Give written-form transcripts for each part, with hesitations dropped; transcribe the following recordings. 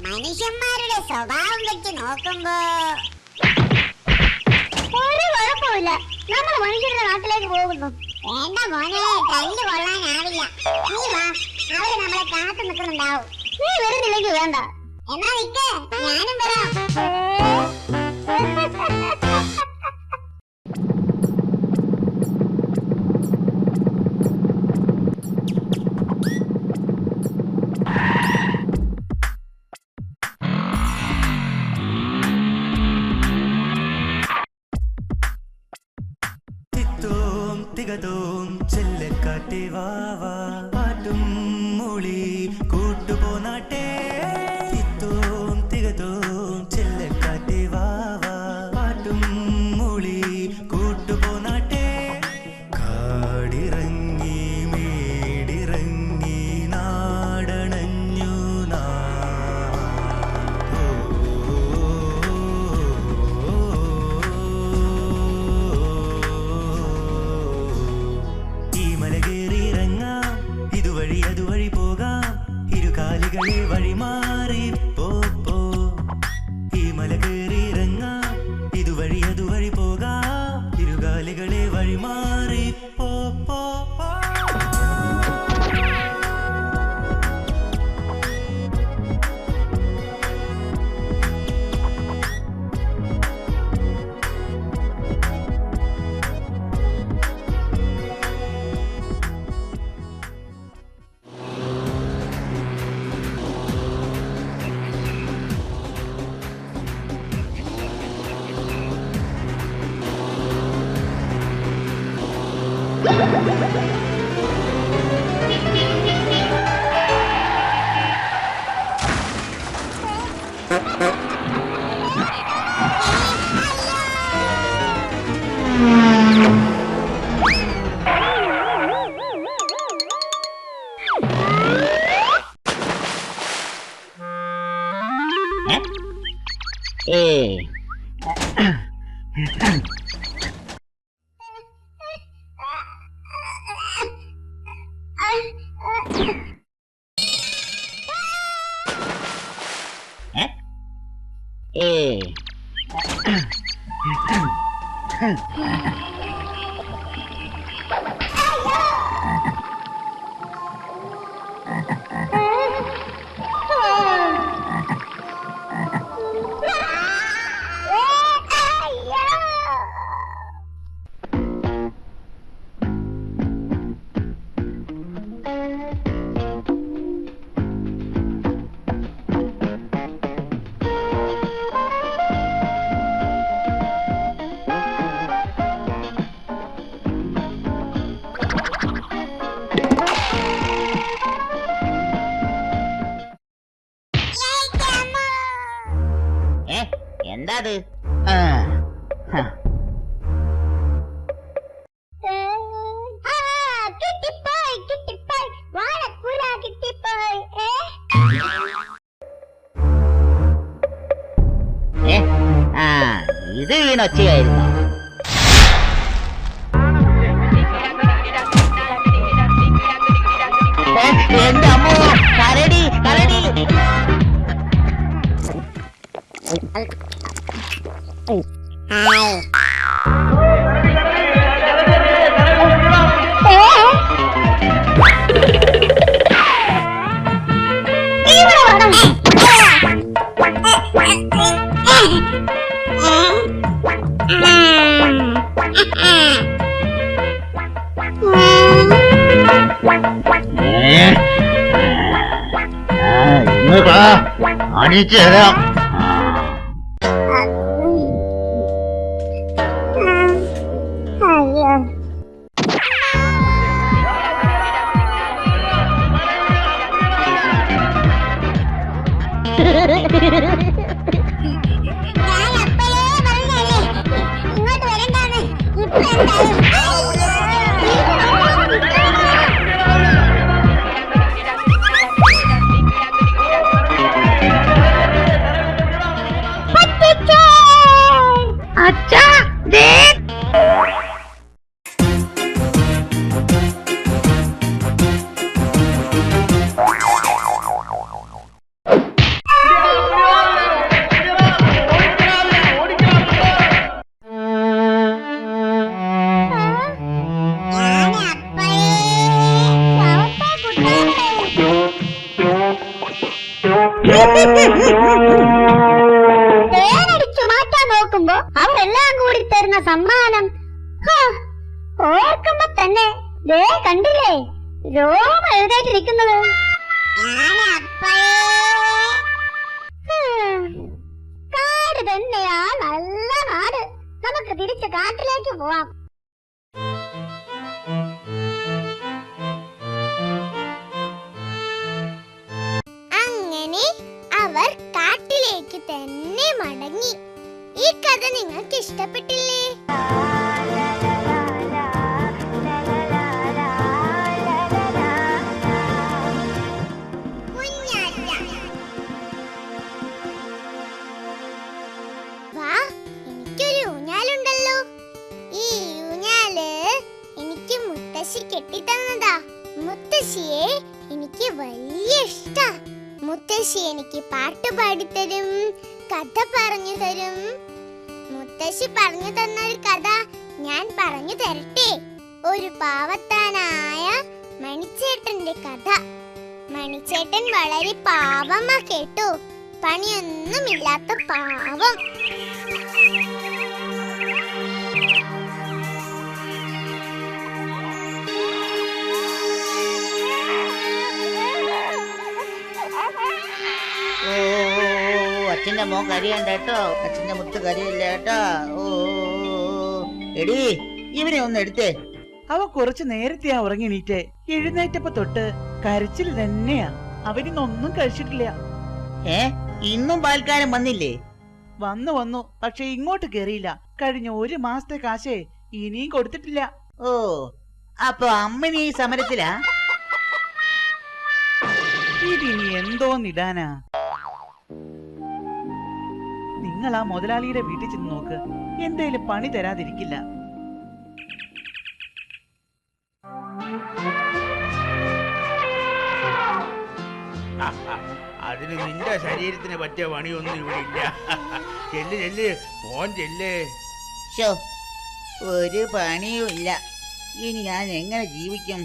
മനുഷ്യന്മാരുടെ സ്വഭാവം വെച്ച് നോക്കുമ്പോ നമ്മൾ മനുഷ്യരുടെ നാട്ടിലേക്ക് പോകുന്നു. വേണ്ട മോനെ, തല്ല് കൊള്ളാനാവില്ല. നീ വാ, അവര് നമ്മളെ കാത്തു നിൽക്കുന്നുണ്ടാവും. നീ വരുന്നില്ലെങ്കിൽ വേണ്ട. എന്നാ നിക്ക്, ഞാനും വരാം. ചെല്ലക്കാട്ടെ വാവാ പാട്ടും മൂളി കൂട്ടുപോനാട്ടെ തിത്തോം തികത്തോം ചെല്ലക്കാട്ടെ വാവാ പാട്ടും മൂളി കൂട്ടുപോനാട്ടെ കാടിറങ്ങി മേടിറങ്ങി നാടണഞ്ഞു അതുവഴി പോകാം ഇരുകാലികളെ വഴിമാറി പോ ഈ മല കയറി ഇറങ്ങാം അതുവഴി പോകാം ഇരുകാലികളെ വഴിമാറി പോ എന്താ അത്? ഇത് വീണൊച്ചയായിരുന്നു. എന്റെ അമ്മോ, കരടി കരടി. അണിച്ചു തരാം. ഇങ്ങോട്ട് വരണ്ടാന്ന് ഇപ്പൊ അച്ഛാ ദേ പേരടിച്ചു മാറ്റാൻ നോക്കുമ്പോ അവരെല്ലാം കൂടി തരുന്ന സമ്മാനം ഓർക്കുമ്പോ തന്നെ ദേ കണ്ടില്ലേ രോമം എഴുതേറ്റിരിക്കുന്നത്. കാട് തന്നെയാ നല്ല നാട്. നമുക്ക് തിരിച്ച് കാട്ടിലേക്ക് പോവാം. അങ്ങനെ അവർ കാട്ടിലേക്ക് തന്നെ മടങ്ങി. ഈ കഥ നിങ്ങൾക്ക് ഇഷ്ടപ്പെട്ടില്ലേ? വാ, എനിക്കൊരു ഊഞ്ഞാലുണ്ടല്ലോ. ഈ ഊഞ്ഞാല് എനിക്ക് മുത്തശ്ശി കെട്ടിത്തന്നതാ. മുത്തശ്ശിയെ എനിക്ക് വലിയ ഇഷ്ടാ. മുത്തശ്ശി എനിക്ക് പാട്ട് പാടിത്തരും, കഥ പറഞ്ഞു തരും. മുത്തശ്ശി പറഞ്ഞു തന്നൊരു കഥ ഞാൻ പറഞ്ഞു തരട്ടെ. ഒരു പാവത്താനായ മണിച്ചേട്ടന്റെ കഥ. മണിച്ചേട്ടൻ വളരെ പാവമാ കേട്ടോ. പണിയൊന്നുമില്ലാത്ത പാവം. അച്ഛന്റെ മോൻ കരിയണ്ട കേട്ടോ. അച്ഛന്റെ മുത്ത് കരിയില്ല കേട്ടോ. ഓ എടി, ഇവനെ ഒന്ന് എടുത്തേ. അവ കുറച്ചു നേരത്തെയാ ഉറങ്ങിണീറ്റ്. എഴുന്നേറ്റപ്പോ തൊട്ട് കരച്ചിൽ തന്നെയാ. അവനിന്നൊന്നും കഴിച്ചിട്ടില്ല. ഇന്നും പാൽക്കാരൻ വന്നില്ലേ? വന്നു പക്ഷെ ഇങ്ങോട്ട് കേറിയില്ല. കഴിഞ്ഞ 1 മാസത്തെ കാശേ ഇനിയും കൊടുത്തിട്ടില്ല. ഓ, അപ്പൊ അമ്മനി ഈ സമരത്തിലാ? ഇതിനി എന്തോന്നിടാനാ? നിങ്ങൾ ആ മുതലാളിയുടെ വീട്ടിൽ ചെന്ന് നോക്ക്. എന്തേലും പണി തരാതിരിക്കില്ല. അതിന് നിന്റെ ശരീരത്തിന് പറ്റിയ പണിയൊന്നും ഇവിടെ ഇല്ല. ചെല്ല് ചെല്ല്, ഫോൺ ചെല്ല്. ശോ, ഒരു പണിയും ഇല്ല. ഇനി ഞാൻ എങ്ങനെ ജീവിക്കും?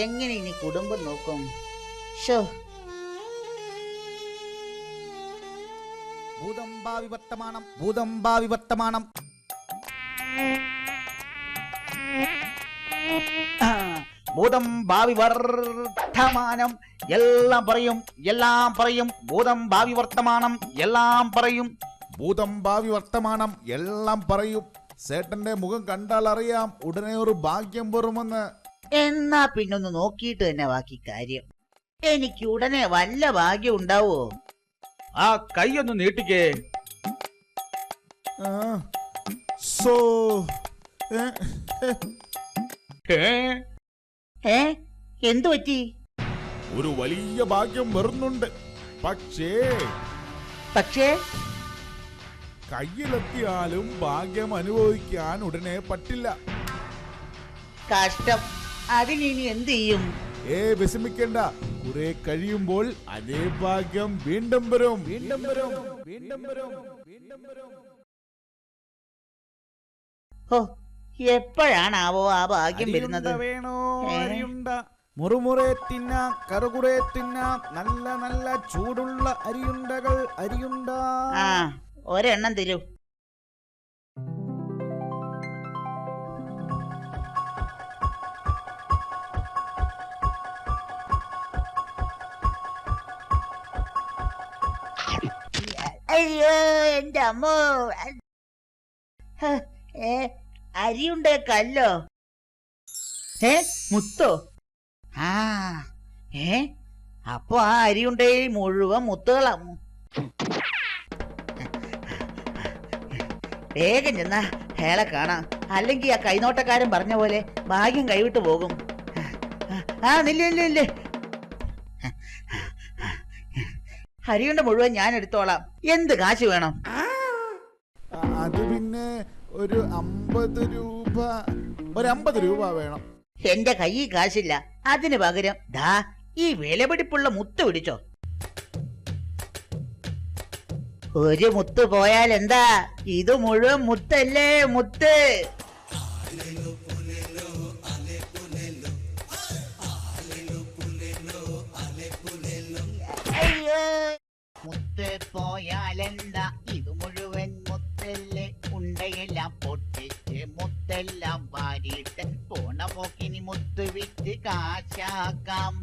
എങ്ങനെ ഇനി കുടുംബം നോക്കും? ശോ. ഭൂതം ഭാവി വർത്തമാനം, ഭൂതം ഭാവി വർത്തമാനം. ഭൂതം ഭാവി വർത്തമാനം എല്ലാം പറയും, എല്ലാം പറയും. ഭൂതം ഭാവി വർത്തമാനം എല്ലാം പറയും. ഭൂതം ഭാവി വർത്തമാനം എല്ലാം പറയും. സേട്ടന്റെ മുഖം കണ്ടാൽ അറിയാം ഉടനെ ഒരു ഭാഗ്യം വരുമെന്ന്. എന്നാ പിന്നൊന്ന് നോക്കിയിട്ട് തന്നെ ബാക്കി കാര്യം. എനിക്ക് ഉടനെ വല്ല ഭാഗ്യം ഉണ്ടാവോ? ആ കൈയൊന്ന് നീട്ടിക്കേ. സോ എന്തു പറ്റി? ഒരു വലിയ ഭാഗ്യം വരുന്നുണ്ട്. പക്ഷേ കയ്യിലെത്തിയാലും ഭാഗ്യം അനുഭവിക്കാൻ ഉടനെ പറ്റില്ല. കഷ്ടം. അതിനി എന്ത് ചെയ്യും? വിഷമിക്കേണ്ട. കുറെ കഴിയുമ്പോൾ അതേ ഭാഗ്യം വീണ്ടും വരും, വീണ്ടും വരും, വീണ്ടും വരും, വീണ്ടും വരും. ഓ, എപ്പോഴാണാവോ ആ ഭാഗ്യം വരുന്നത്? വേണോ അരിയുണ്ട? മുറുമുറെ തിന്നാം, കറുകുറെ തിന്നാം. നല്ല നല്ല ചൂടുള്ള അരിയുണ്ടകൾ, അരിയുണ്ട. ആ, ഒരെണ്ണം തരൂ. അയ്യോ, എന്റെ അമ്മോ. അരിയുണ്ടേ കല്ലോ? മുത്തോ? ആ, അപ്പൊ ആ അരിയുണ്ടേ മുഴുവൻ മുത്തുകളാ. വേഗം ചെന്നാ ഹേളെ കാണാം. അല്ലെങ്കിൽ ആ കൈനോട്ടക്കാരൻ പറഞ്ഞ പോലെ ഭാഗ്യം കൈവിട്ടു പോകും. ആ, നില്ലേ. ഹരിയുണ്ട മുഴുവൻ ഞാൻ എടുത്തോളാം. എന്ത് കാശ് വേണം? അത് പിന്നെ ഒരു 50 രൂപ, ഒരു 50 രൂപ വേണം. എന്റെ കയ്യിൽ കാശില്ല. അതിന് പകരം ദാ ഈ വിലപിടിപ്പുള്ള മുത്ത് പിടിച്ചോ. ഒരു മുത്ത് പോയാൽ എന്താ? ഇത് മുഴുവൻ മുത്തല്ലേ, മുത്ത്. അയ്യോ, മുത്ത് പോയാലെന്താ? ഇത് മുഴുവൻ മുത്തല്ലേ. ഉണ്ടയെല്ലാം പൊട്ടിച്ച് മുത്തെല്ലാം വാരിയിട്ട് പോണ പോക്കിനി മുത്ത് വിറ്റ് കാശാക്കാം.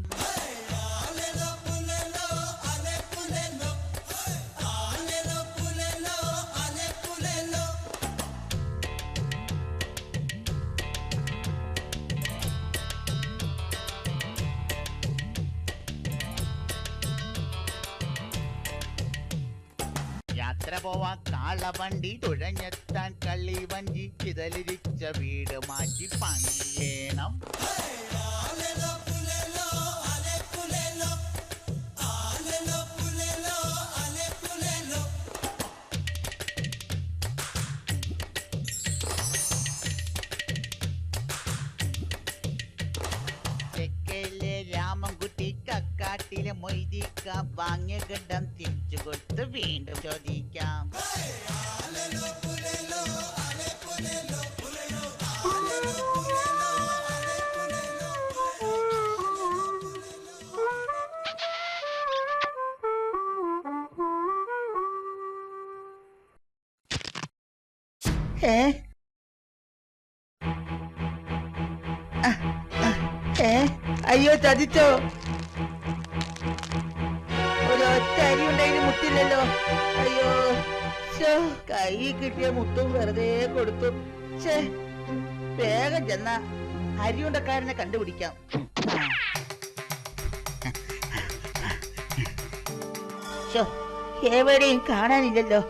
യാത്ര പോവാൻ കാളവണ്ടി, തുഴഞ്ഞെത്താൻ കള്ളിവഞ്ചി, ചിതലിരിച്ച വീട് മാറ്റി പണിയണം. രാമൻകുട്ടി കക്കാട്ടിലെ മൊയ്തിക്ക വാങ്ങിയ ഗഡം തിരിച്ചു കൊടുത്ത് വീണ്ടും ചോദിക്കാം. അയ്യോ, ചതിച്ചോ? ഒരൊറ്റ അരി ഉണ്ടായി മുത്തില്ലല്ലോ. അയ്യോ, കൈ കിട്ടിയ മുത്തും വെറുതെ കൊടുത്തു. വേഗം ചെന്ന അരിയുണ്ടക്കാരനെ കണ്ടുപിടിക്കാം. ശോ, എവിടെയും കാണാനില്ലല്ലോ.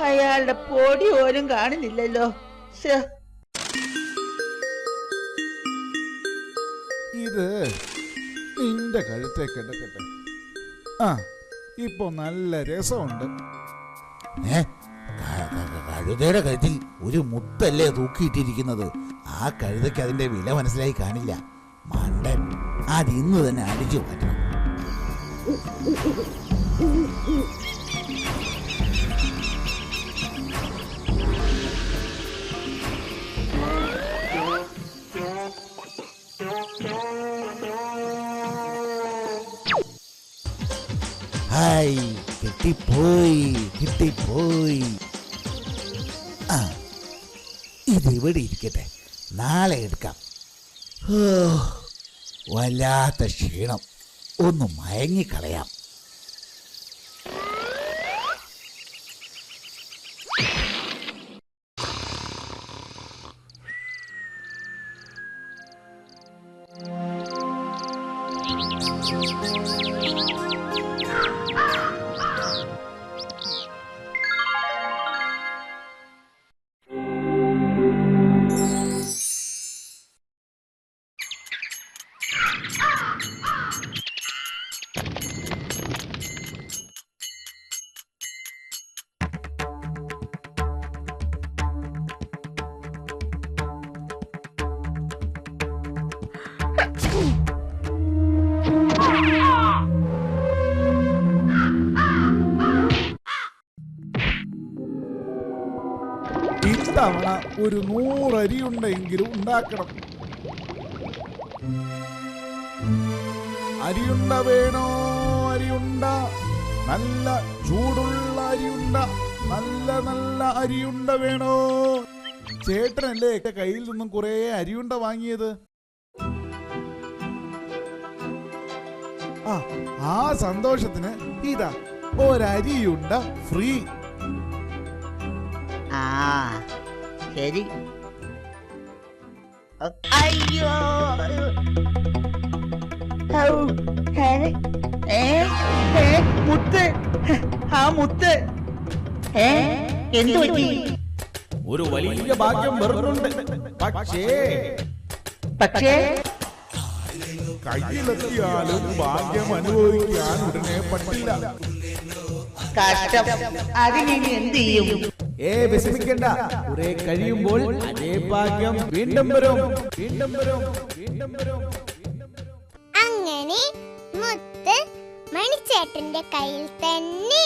അയാളുടെ പൊടി പോലും കാണുന്നില്ലല്ലോ. ഇത് നിന്റെ കഴുത്തേക്ക് എടുക്കട്ടെ. ആ, ഇപ്പൊ നല്ല രസമുണ്ട്. കഴുതയുടെ കഴുത്തിൽ ഒരു മുത്തല്ലേ തൂക്കിയിട്ടിരിക്കുന്നത്. ആ കഴുതയ്ക്ക് അതിന്റെ വില മനസ്സിലായി കാണില്ല. മണ്ടൻ, അതിന്ന് തന്നെ അടിച്ചു മാറ്റണം. ഹായ്, കിട്ടിപ്പോയി. ആ, ഇതിവിടെ ഇരിക്കട്ടെ, നാളെ എടുക്കാം. വല്ലാത്ത ക്ഷീണം, ഒന്ന് മയങ്ങിക്കളയാം. ഇത്തവണ ഒരു 100 അരിയുണ്ടെങ്കിലും ഉണ്ടാക്കണം. അരിയുണ്ട വേണോ? അരിയുണ്ട, നല്ല ചൂടുള്ള അരിയുണ്ട, നല്ല അരിയുണ്ട വേണോ? ചേട്ടനല്ലേ കയ്യിൽ നിന്നും കുറെ അരിയുണ്ട വാങ്ങിയത്? ആ സന്തോഷത്തിന് ഇതാ ഒരരിയുണ്ട ഫ്രീ. ശരി. അയ്യോ, മുത്ത്, ആ മുത്ത് എന്തു പറ്റി? ഒരു വലിയ ഭാഗ്യം വരുന്നുണ്ട്. പക്ഷേ കയ്യിലെത്തിയാലും ഭാഗ്യം അനുഭവിക്കാൻ ഉടനെ പറ്റില്ല. കഷ്ടം, അതിനി എന്ത് ചെയ്യും? വിഷമിക്കണ്ട, കുറെ കഴിയുമ്പോൾ അതേ ഭാഗ്യം വീണ്ടും വരും. അങ്ങനെ മുത്ത് മണിച്ചേട്ടന്റെ കയ്യിൽ തന്നെ